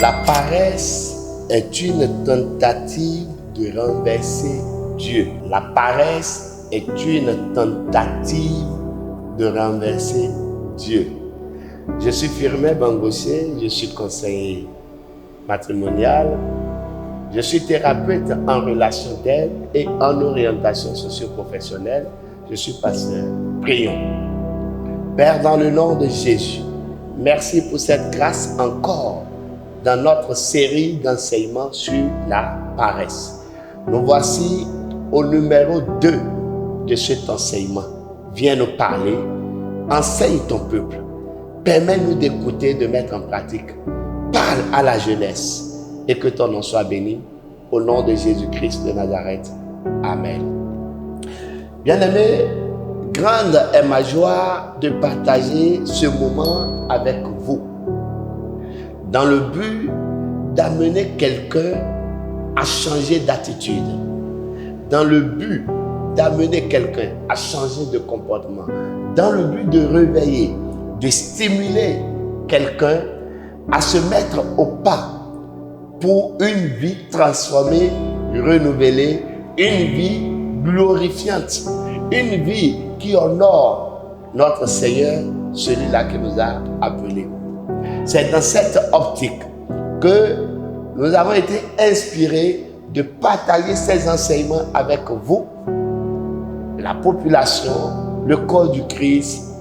La paresse est une tentative de renverser Dieu. La paresse est une tentative de renverser Dieu. Je suis Firmin Bangoché, je suis conseiller matrimonial, je suis thérapeute en relation d'aide et en orientation socio-professionnelle, je suis pasteur. Prions. Père, dans le nom de Jésus, merci pour cette grâce encore dans notre série d'enseignements sur la paresse. Nous voici au numéro 2 de cet enseignement. Viens nous parler, enseigne ton peuple, permets-nous d'écouter, de mettre en pratique. Parle à la jeunesse et que ton nom soit béni. Au nom de Jésus-Christ de Nazareth. Amen. Bien-aimés, grande est ma joie de partager ce moment avec vous, dans le but d'amener quelqu'un à changer d'attitude, dans le but d'amener quelqu'un à changer de comportement, dans le but de réveiller, de stimuler quelqu'un à se mettre au pas pour une vie transformée, renouvelée, une vie glorifiante, une vie qui honore notre Seigneur, celui-là qui nous a appelés. C'est dans cette optique que nous avons été inspirés de partager ces enseignements avec vous, la population, le corps du Christ,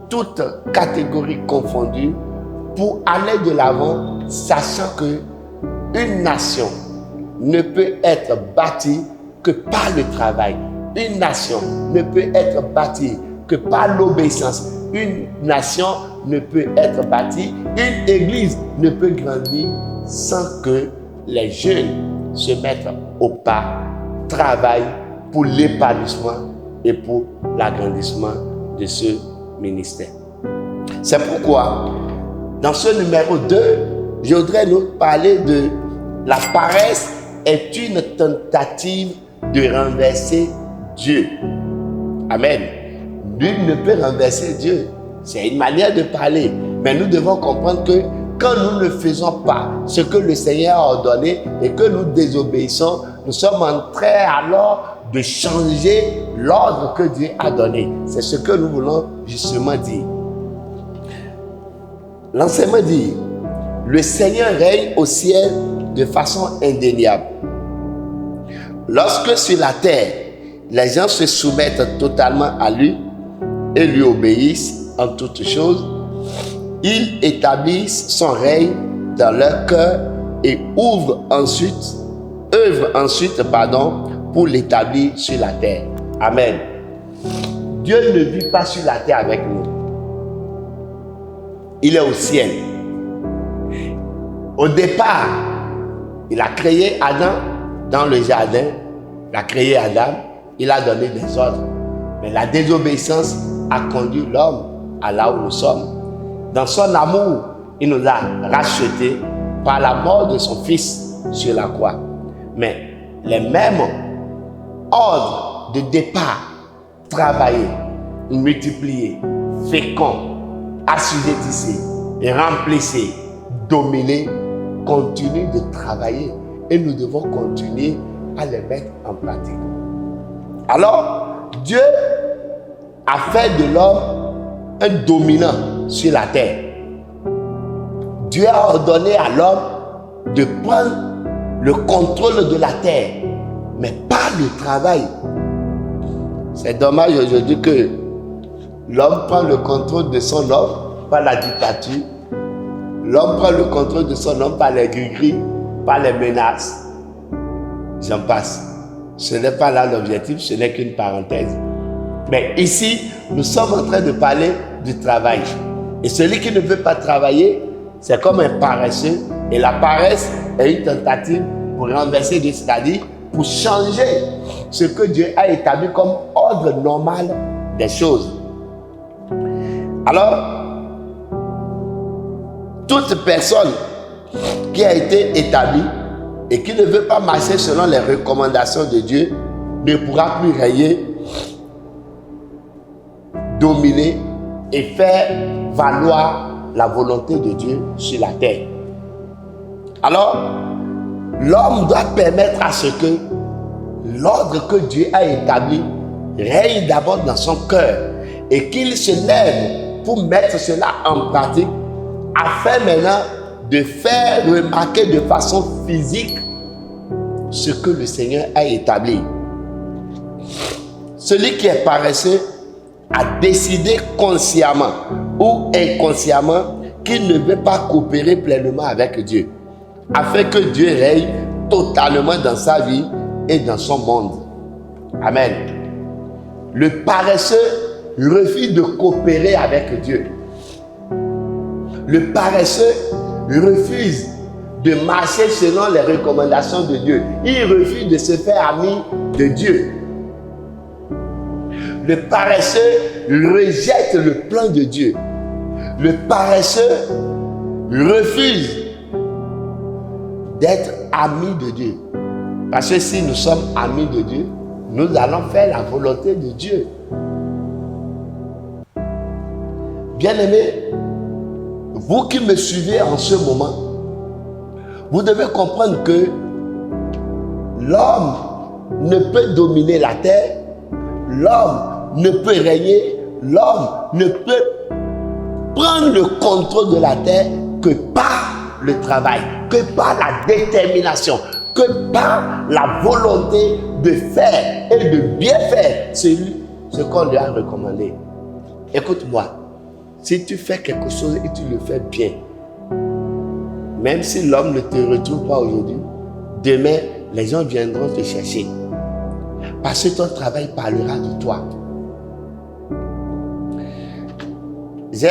toutes catégories confondues, pour aller de l'avant, sachant que une nation ne peut être bâtie que par le travail. Une nation ne peut être bâtie que par l'obéissance. Une nation ne peut être bâtie, une église ne peut grandir sans que les jeunes se mettent au pas, travaillent pour l'épanouissement et pour l'agrandissement de ce ministère. C'est pourquoi, dans ce numéro 2, je voudrais nous parler de la paresse est une tentative de renverser Dieu. Amen. Nul ne peut renverser Dieu. C'est une manière de parler. Mais nous devons comprendre que quand nous ne faisons pas ce que le Seigneur a ordonné et que nous désobéissons, nous sommes en train alors de changer l'ordre que Dieu a donné. C'est ce que nous voulons justement dire. L'enseignement dit, le Seigneur règne au ciel de façon indéniable. Lorsque sur la terre, les gens se soumettent totalement à lui et lui obéissent en toutes choses, il établit son règne dans leur cœur et œuvre ensuite pour l'établir sur la terre. Amen. Dieu ne vit pas sur la terre avec nous. Il est au ciel. Au départ, il a créé Adam dans le jardin. Il a créé Adam. Il a donné des ordres. Mais la désobéissance a conduit l'homme à là où nous sommes. Dans son amour, il nous a rachetés par la mort de son Fils sur la croix. Mais les mêmes ordres de départ, travailler, multiplier, fécond, assujettissez, remplissez, dominez, continuez de travailler et nous devons continuer à les mettre en pratique. Alors, Dieu a fait de l'homme un dominant sur la terre. Dieu a ordonné à l'homme de prendre le contrôle de la terre, mais pas le travail. C'est dommage aujourd'hui que l'homme prend le contrôle de son homme par la dictature. L'homme prend le contrôle de son homme par les gris-gris, par les menaces. J'en passe. Ce n'est pas là l'objectif, ce n'est qu'une parenthèse. Mais ici, nous sommes en train de parler du travail. Et celui qui ne veut pas travailler, c'est comme un paresseux. Et la paresse est une tentative pour renverser Dieu, c'est-à-dire pour changer ce que Dieu a établi comme ordre normal des choses. Alors, toute personne qui a été établie et qui ne veut pas marcher selon les recommandations de Dieu ne pourra plus régner, dominer et faire valoir la volonté de Dieu sur la terre. Alors, l'homme doit permettre à ce que l'ordre que Dieu a établi règne d'abord dans son cœur et qu'il se lève pour mettre cela en pratique afin maintenant de faire remarquer de façon physique ce que le Seigneur a établi. Celui qui est paresseux a décidé consciemment ou inconsciemment qu'il ne veut pas coopérer pleinement avec Dieu, afin que Dieu règne totalement dans sa vie et dans son monde. Amen. Le paresseux refuse de coopérer avec Dieu. Le paresseux refuse de marcher selon les recommandations de Dieu. Il refuse de se faire ami de Dieu. Le paresseux rejette le plan de Dieu. Le paresseux refuse d'être ami de Dieu. Parce que si nous sommes amis de Dieu, nous allons faire la volonté de Dieu. Bien-aimés, vous qui me suivez en ce moment, vous devez comprendre que l'homme ne peut dominer la terre, l'homme ne peut régner, l'homme ne peut prendre le contrôle de la terre que par le travail, que par la détermination, que par la volonté de faire et de bien faire ce qu'on lui a recommandé. Écoute-moi, si tu fais quelque chose et tu le fais bien, même si l'homme ne te retrouve pas aujourd'hui, demain, les gens viendront te chercher. Parce que ton travail parlera de toi. J'ai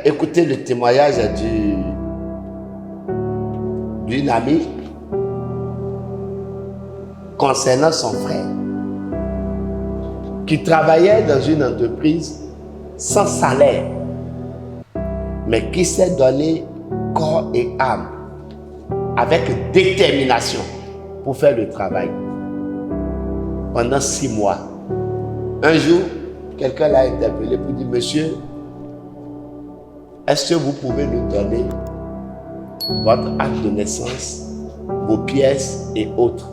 écouté le témoignage d'une amie concernant son frère qui travaillait dans une entreprise sans salaire, mais qui s'est donné corps et âme avec détermination pour faire le travail pendant 6 mois. Un jour, quelqu'un l'a interpellé pour dire: monsieur, est-ce que vous pouvez nous donner votre acte de naissance, vos pièces et autres?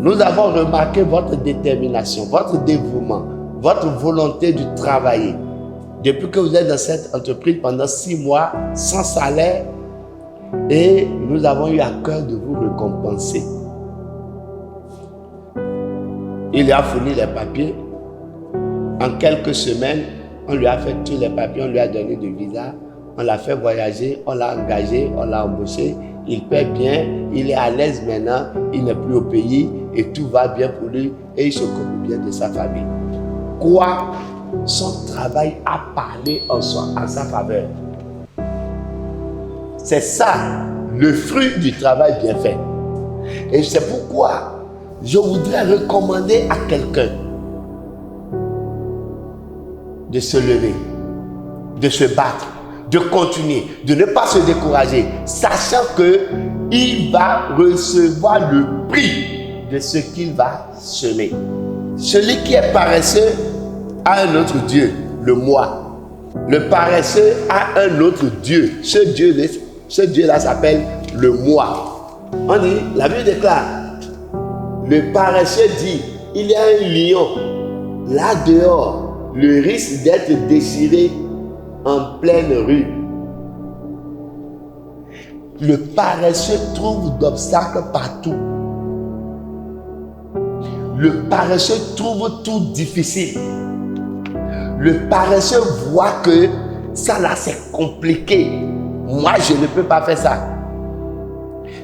Nous avons remarqué votre détermination, votre dévouement, votre volonté de travailler. Depuis que vous êtes dans cette entreprise pendant 6 mois sans salaire, et nous avons eu à cœur de vous récompenser. Il a fourni les papiers. En quelques semaines, on lui a fait tous les papiers, on lui a donné de visa, on l'a fait voyager, on l'a engagé, on l'a embauché. Il paie bien, il est à l'aise maintenant, il n'est plus au pays et tout va bien pour lui et il s'occupe bien de sa famille. Quoi? Son travail a parlé en sa faveur. C'est ça, le fruit du travail bien fait. Et c'est pourquoi je voudrais recommander à quelqu'un de se lever, de se battre, de continuer, de ne pas se décourager, sachant qu'il va recevoir le prix de ce qu'il va semer. Celui qui est paresseux a un autre Dieu, le moi. Le paresseux a un autre Dieu. Ce Dieu-là s'appelle le moi. On dit, la Bible déclare, le paresseux dit, il y a un lion là dehors, le risque d'être déchiré en pleine rue. Le paresseux trouve d'obstacles partout. Le paresseux trouve tout difficile. Le paresseux voit que ça là c'est compliqué. Moi je ne peux pas faire ça.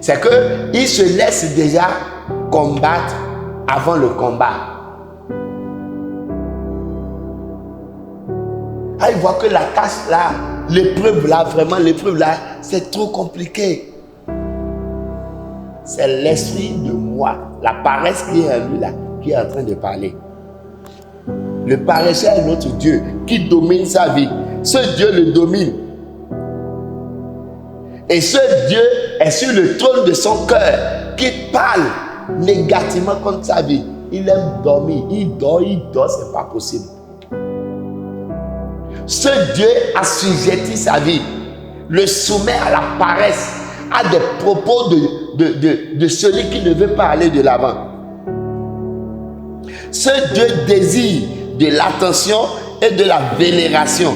C'est qu'il se laisse déjà combattre avant le combat. Ah, il voit que la tâche là, l'épreuve là, vraiment l'épreuve là, c'est trop compliqué. C'est l'esprit de moi, la paresse qui est en lui là, qui est en train de parler. Le paresseux est notre Dieu qui domine sa vie. Ce Dieu le domine. Et ce Dieu est sur le trône de son cœur qui parle négativement contre sa vie. Il aime dormir. Il dort, c'est pas possible. Ce Dieu assujettit sa vie, le soumet à la paresse à des propos de celui qui ne veut pas aller de l'avant. Ce Dieu désire de l'attention et de la vénération.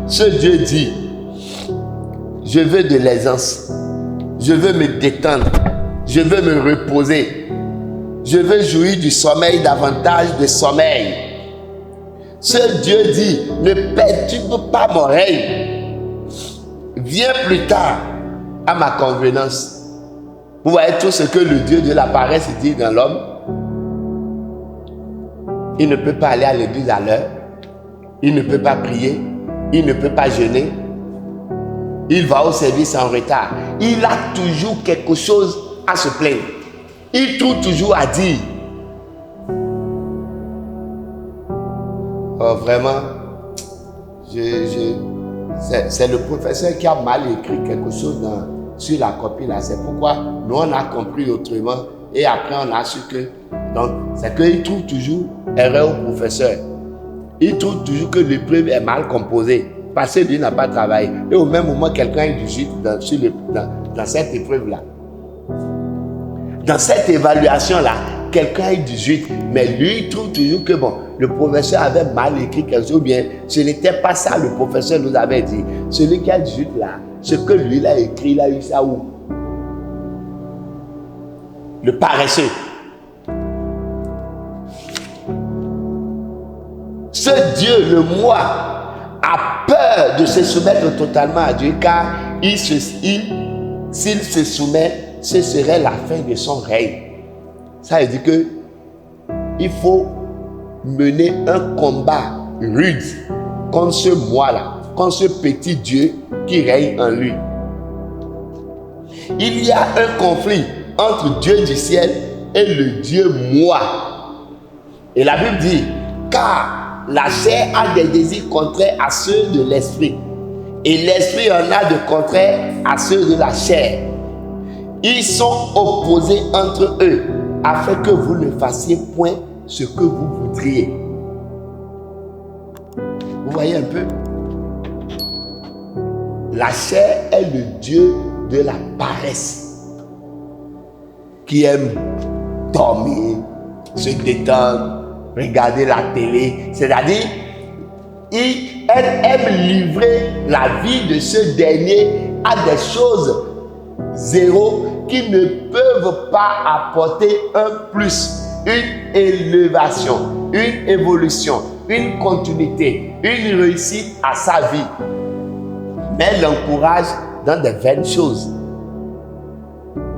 Ce Dieu dit, je veux de l'aisance, je veux me détendre, je veux me reposer, je veux jouir du sommeil, davantage de sommeil. Ce Dieu dit, ne perturbe pas mon règne, viens plus tard à ma convenance. Vous voyez tout ce que le Dieu de la paresse dit dans l'homme. Il ne peut pas aller à l'église à l'heure, il ne peut pas prier, il ne peut pas jeûner, il va au service en retard. Il a toujours quelque chose à se plaindre. Il trouve toujours à dire. Oh, vraiment, c'est le professeur qui a mal écrit quelque chose sur la copie là. C'est pourquoi nous on a compris autrement et après on a su que. Donc, c'est qu'il trouve toujours erreur au professeur. Il trouve toujours que l'épreuve est mal composée parce que lui n'a pas travaillé. Et au même moment, quelqu'un est du jute dans cette épreuve-là. Dans cette évaluation-là, quelqu'un est du jute, mais lui, il trouve toujours que bon, le professeur avait mal écrit quelque chose, ou bien ce n'était pas ça le professeur nous avait dit. Celui qui a du jute là, ce que lui il a écrit, il a eu ça où? Le paresseux. Ce Dieu, le moi, a peur de se soumettre totalement à Dieu, car s'il se soumet, ce serait la fin de son règne. Ça veut dire que il faut mener un combat rude contre ce moi-là, contre ce petit Dieu qui règne en lui. Il y a un conflit entre Dieu du ciel et le Dieu moi. Et la Bible dit, car la chair a des désirs contraires à ceux de l'esprit. Et l'esprit en a de contraires à ceux de la chair. Ils sont opposés entre eux, afin que vous ne fassiez point ce que vous voudriez. Vous voyez un peu? La chair est le Dieu de la paresse, qui aime dormir, se détendre, regarder la télé, c'est-à-dire, elle aime livrer la vie de ce dernier à des choses zéro qui ne peuvent pas apporter un plus, une élévation, une évolution, une continuité, une réussite à sa vie. Mais elle l'encourage dans des vaines choses.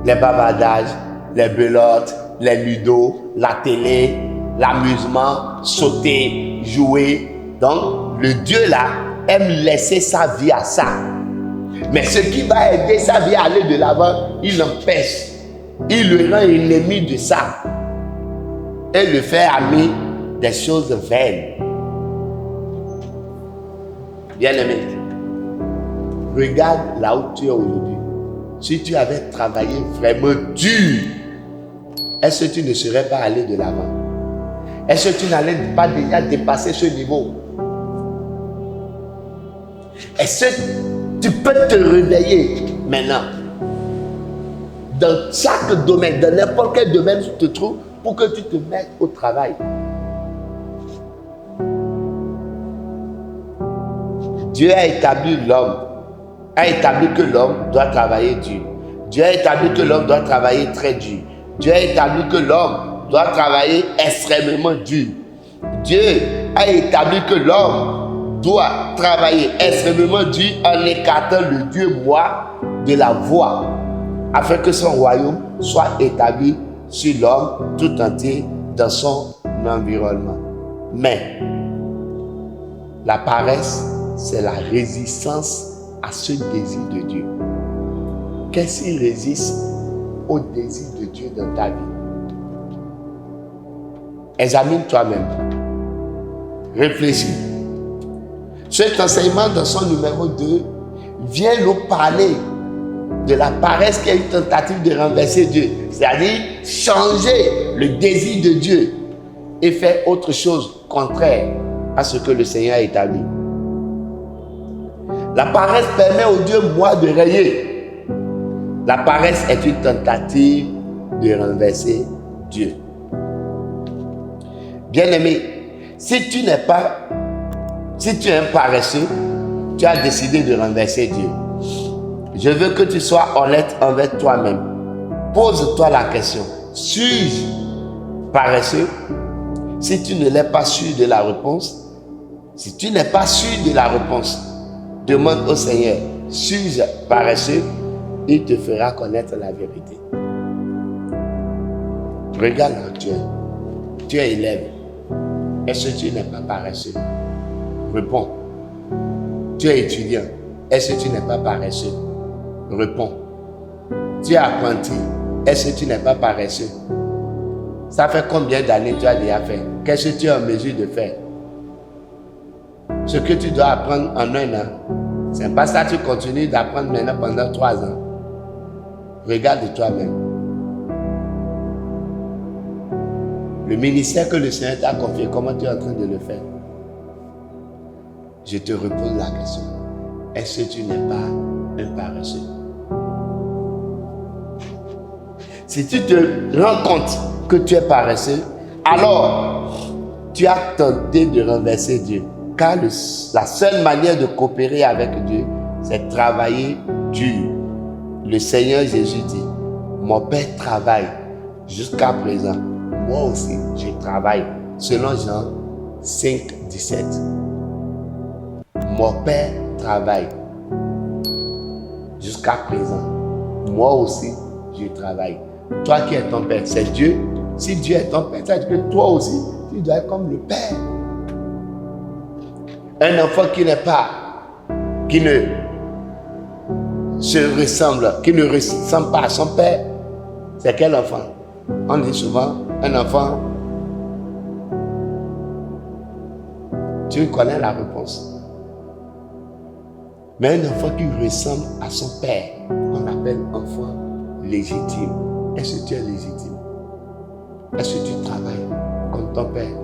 Les bavardages, les belotes, les ludos, la télé, l'amusement, sauter, jouer. Donc, le Dieu là aime laisser sa vie à ça. Mais ce qui va aider sa vie à aller de l'avant, il l'empêche. Il le rend ennemi de ça. Et le fait ami des choses vaines. Bien-aimé, regarde là où tu es aujourd'hui. Si tu avais travaillé vraiment dur, est-ce que tu ne serais pas allé de l'avant? Est-ce que tu n'allais pas déjà dépasser ce niveau? Est-ce que tu peux te réveiller maintenant dans chaque domaine, dans n'importe quel domaine où tu te trouves, pour que tu te mettes au travail? Dieu a établi l'homme, a établi que l'homme doit travailler dur. Dieu a établi que l'homme doit travailler très dur. Dieu a établi que l'homme doit travailler extrêmement dur. Dieu a établi que l'homme doit travailler extrêmement dur en écartant le Dieu moi de la voie, afin que son royaume soit établi sur l'homme tout entier dans son environnement. Mais la paresse, c'est la résistance à ce désir de Dieu. Qu'est-ce qui résiste au désir de Dieu dans ta vie? Examine toi-même. Réfléchis. Cet enseignement dans son numéro 2 vient nous parler de la paresse qui est une tentative de renverser Dieu. C'est-à-dire changer le désir de Dieu et faire autre chose contraire à ce que le Seigneur a établi. La paresse permet au Dieu moi de régner. La paresse est une tentative de renverser Dieu. Bien-aimé, si tu es un paresseux, tu as décidé de renverser Dieu. Je veux que tu sois honnête envers toi-même. Pose-toi la question. Suis-je paresseux? Si tu ne l'es pas sûr de la réponse, si tu n'es pas sûr de la réponse, demande au Seigneur, suis-je paresseux? Il te fera connaître la vérité. Regarde là, tu es élève. Est-ce que tu n'es pas paresseux? Réponds. Tu es étudiant. Est-ce que tu n'es pas paresseux? Réponds. Tu es apprenti. Est-ce que tu n'es pas paresseux? Ça fait combien d'années tu as déjà fait? Qu'est-ce que tu es en mesure de faire? Ce que tu dois apprendre en 1 an, c'est pas ça que tu continues d'apprendre maintenant pendant 3 ans. Regarde toi-même. Le ministère que le Seigneur t'a confié, comment tu es en train de le faire? Je te repose la question. Est-ce que tu n'es pas un paresseux? Si tu te rends compte que tu es paresseux, alors tu as tenté de renverser Dieu. Car la seule manière de coopérer avec Dieu, c'est de travailler dur. Le Seigneur Jésus dit, mon Père travaille jusqu'à présent. Moi aussi, je travaille. Selon Jean 5, 17. Mon Père travaille jusqu'à présent. Moi aussi, je travaille. Toi qui es ton Père, c'est Dieu. Si Dieu est ton Père, ça veut dire que toi aussi, tu dois être comme le Père. Un enfant qui ne ressemble pas à son père, c'est quel enfant? On dit souvent, un enfant, tu connais la réponse. Mais un enfant qui ressemble à son père, on l'appelle enfant légitime. Est-ce que tu es légitime? Est-ce que tu travailles comme ton père?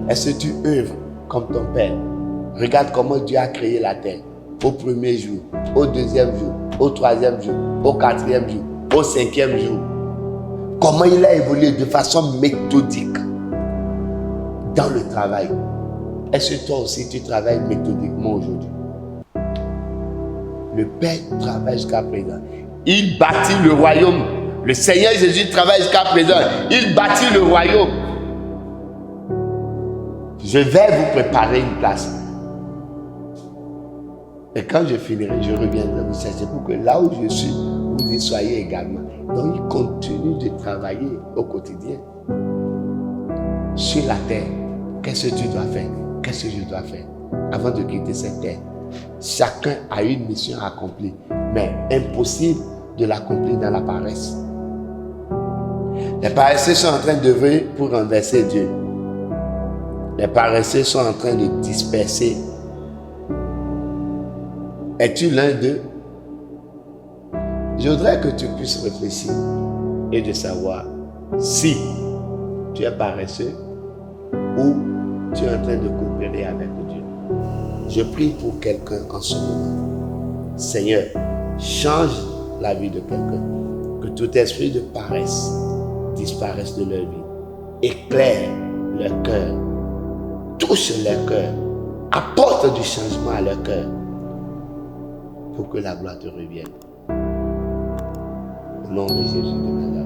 Est-ce que tu œuvres comme ton père? Regarde comment Dieu a créé la terre. Au premier jour, au deuxième jour, au troisième jour, au quatrième jour, au cinquième jour. Comment il a évolué de façon méthodique dans le travail. Est-ce que toi aussi tu travailles méthodiquement aujourd'hui? Le Père travaille jusqu'à présent. Il bâtit le royaume. Le Seigneur Jésus travaille jusqu'à présent. Il bâtit le royaume. Je vais vous préparer une place. Et quand je finirai, je reviendrai vous chercher pour que là où je suis, vous y soyez également. Donc il continue de travailler au quotidien. Sur la terre, qu'est-ce que tu dois faire? Qu'est-ce que je dois faire avant de quitter cette terre? Chacun a une mission à accomplir, mais impossible de l'accomplir dans la paresse. Les paresseux sont en train d'œuvrer pour renverser Dieu. Les paresseux sont en train de disperser. Es-tu l'un d'eux? Je voudrais que tu puisses réfléchir et de savoir si tu es paresseux ou tu es en train de coopérer avec Dieu. Je prie pour quelqu'un en ce moment. Seigneur, change la vie de quelqu'un. Que tout esprit de paresse disparaisse de leur vie. Éclaire leur cœur. Touche leur cœur. Apporte du changement à leur cœur. Pour que la gloire te revienne. Au nom de Jésus de Nazareth.